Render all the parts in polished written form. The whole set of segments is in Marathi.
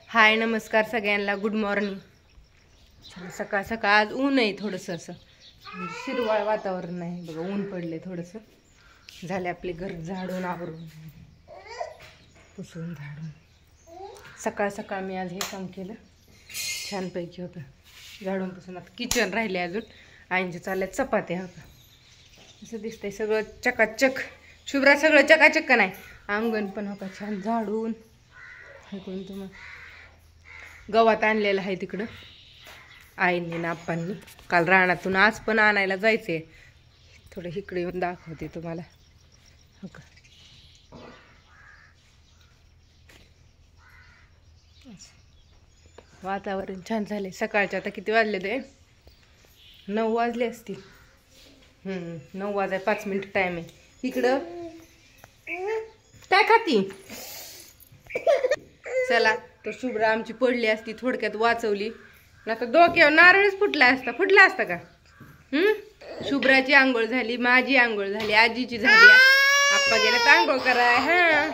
हाय नमस्कार सगळ्यांना, गुड मॉर्निंग। सकाळ सकाळ आज ऊन आहे थोडंसं, असं शिरवाळ वातावरण आहे बघा, ऊन पडले थोडंसं। झाले आपले घर झाडून आवरून पुसून झाडून। सकाळ सकाळ मी आज हे काम केलं, छानपैकी होतं झाडून पुसून। आता किचन राहिले अजून, आईंचे चालल्यात चपात्या। असं दिसतंय सगळं चकाचक, शुभ्रा सगळं चकाचक का नाही। अंगण पण होता छान झाडून। ऐकून तुम्हाला गवत आणलेलं आहे तिकडं आईंनी ना आप्पांनी काल रानातून, आज पण आणायला जायचंय। थोडं इकडे येऊन दाखवते तुम्हाला। हो का, वातावरण छान झाले सकाळचे। आता किती वाजले ते? 9 वाजले असतील। 9 वाजाय 5 मिनिट टाइम आहे। इकडं काय खाती? चला, तर शुभ्रा आमची पडली असती, थोडक्यात वाचवली। आता डोक्यावर नारळच फुटला असता का? शुभ्राची आंघोळ झाली, माझी आंघोळ झाली, आजीची झाली, आप्पा गेला तर आंघोळ कराय। हा,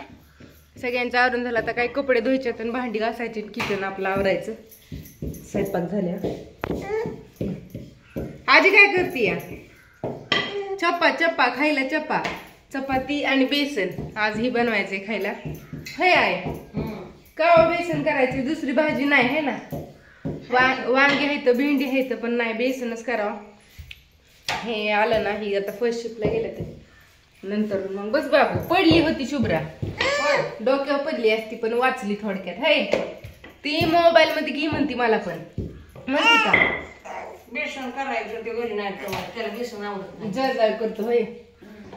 सगळ्यांचं आवरून झालं। आता काही कपडे धुवायचे आणि भांडी घासायची, किचन आपलं आवरायचं। स्वयंपाक झाल्या। आजी काय करते? चप्पा खायला, चपाती आणि बेसन आज ही बनवायचे खायला। हे आहे का बेसन करायचे, दुसरी भाजी नाही है ना। वांगी आहेत, भेंडी आहेत, पण नाही बेसनच करावं। हे आलं नाही आता, फर्स्ट शिफ्टला गेलं ते नंतर मग बस। बाबू पडली होती शुभ्रा, डोक्यावर पडली असती पण वाचली थोडक्यात। हाय ती मोबाईल मध्ये की म्हणती, मला पण म्हणती का बेसन करायचं ते घरी नाही, त्याला बेसन आवडत नाही, जळजळ करतो। होय,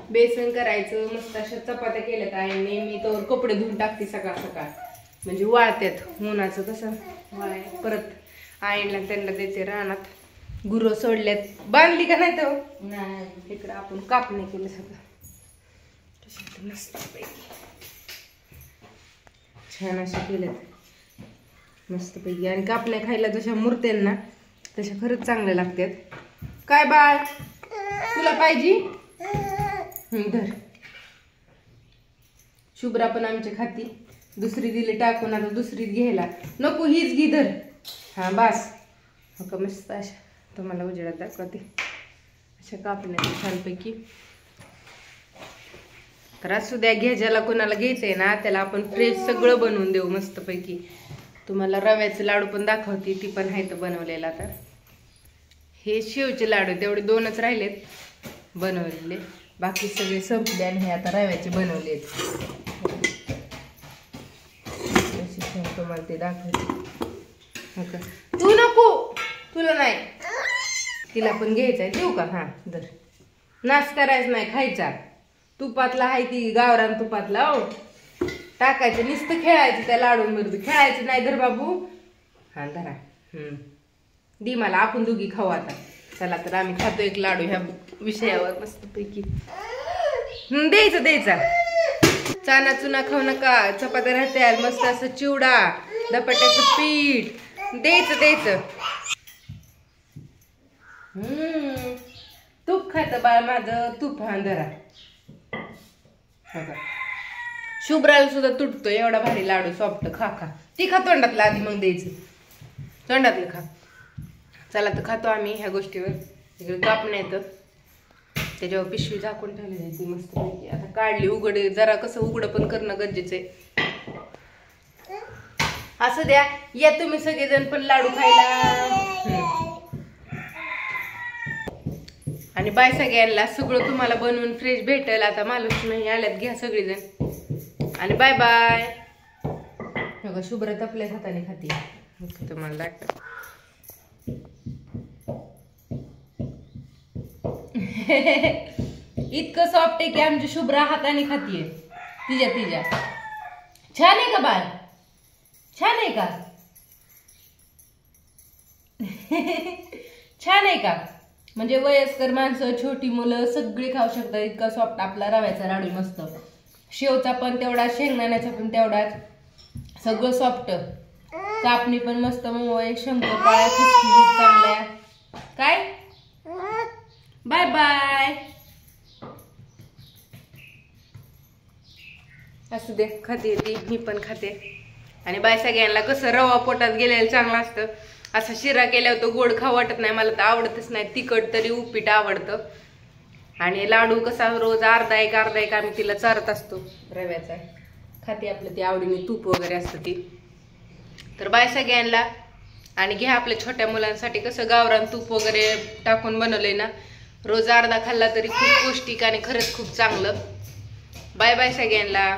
बेसन करायचं मस्त। अशा चपात्या केल्या काय मी तर कपडे धुवून टाकते सकाळ सकाळ, म्हणजे वाळत्यात उन्हाचं कसं। परत आईला त्यांना देते रानात, गुरं सोडल्यात, बांधली का नाही तर नाही। इकडं आपण कापणे केलं सगळं मस्त पैकी, छान अशा केल्यात मस्त पैकी। आणि कापण्या खायला जशा मुरत्यांना तशा खरंच चांगल्या लागतात। काय बाळ तुला पाहिजे? धर। शुभ्रा पण आमची खाती, दुसरी दिली टाकून, आता दुसरी घ्यायला नको, हीच घे धर। हा बस, हो का मस्त अशा तुम्हाला उजेडात दाखवते अशा कापण्या छानपैकी। तर असू द्या, घ्या ज्याला कोणाला घ्यायचंय ना त्याला आपण फ्रेश सगळं बनवून देऊ मस्तपैकी। तुम्हाला रव्याचे लाडू पण दाखवते, ती पण आहे तर बनवलेला। तर हे शेवचे लाडू तेवढे 2च राहिलेत बनवलेले, बाकी सगळे संपले आणि हे आता रव्याचे बनवलेत। तुम्हाला ते दाखवते। तू नको, तुला नाही, तिला पण घ्यायचंय, देऊ का? हा धर। नाश करायचं नाही, खायचा तुपातला आहे ती, गावरान तुपातला। हो टाकायचं, नुसतं खेळायचं त्या लाडूंमध्ये, खेळायचं नाही। धर बाबू, हा धरा। दी मला, आपण दोघी खाऊ आता। चला तर आम्ही खातो एक लाडू ह्या विषयावर मस्तपैकी। द्यायचा चाना चुना खाऊ नका, चपात्या राहत्या मस्त, असं चिवडा धपाट्याचं पीठ द्यायचं। तूप खात बाळ माझं, तूप। हा धरा। शुभ्राला सुद्धा तुटतो एवढा भारी लाडू, सॉफ्ट। खा ती खा तोंडातला आधी, मग द्यायचं तोंडातलं खा। चला तर खातो आम्ही ह्या गोष्टीवर। इकडे कापण्या येतं, त्याच्यावर पिशवी झाकून ठेवली जायची मस्त पैकी। आता काढली उघड, जरा कसं उघड पण करणं गरजेचं आहे। असं द्या, या तुम्ही सगळेजण पण लाडू खायला। आणि बाय सगळ्यांना, सगळं तुम्हाला बनवून फ्रेश भेटेल। आता महालक्ष्मी आल्यात, घ्या सगळेजण आणि बाय बाय। बघा शुभ्रा आपल्या हाताने खाते, तुम्हाला दाखव। इतकं सॉफ्ट आहे की आमची शुभ्रा हाताने खातीये तिच्या। छान आहे का बाळ? छान आहे का? छान आहे का? म्हणजे वयस्कर माणसं, छोटी मुलं सगळी खाऊ शकतात, इतका सॉफ्ट आपला रव्याचा लाडू मस्त। शेवचा पण तेवढा, शेंगदाण्याचा पण तेवढाच, सगळं सॉफ्ट। कापणी पण मस्त मऊ आहे, शंकरपाळ्या खुसखुशीत चांगल्या। काय बाय बाय। असू दे, खाते ती, मी पण खाते। आणि बाय सगळ्यांना कसं रवा पोटात गेलेलं चांगलं असतं. असा शिरा केल्यावर तो गोड खाऊ वाटत नाही, मला तर आवडतच नाही. तिखट तरी उपीट आवडतं. आणि लाडू कसा रोज अर्धा एक आम्ही तिला चारत असतो रव्याचा. खाते आपलं ती आवडीने, तूप वगैरे असतं ती. तर बाय सगळ्यांना. आणि घ्या आपल्या छोट्या मुलांसाठी कसं गावरान तूप वगैरे टाकून बनवलंय ना, रोज अर्धा खाल्ला तरी खूप पौष्टिक आणि खरंच खूप चांगलं. बाय बाय सगळ्यांना.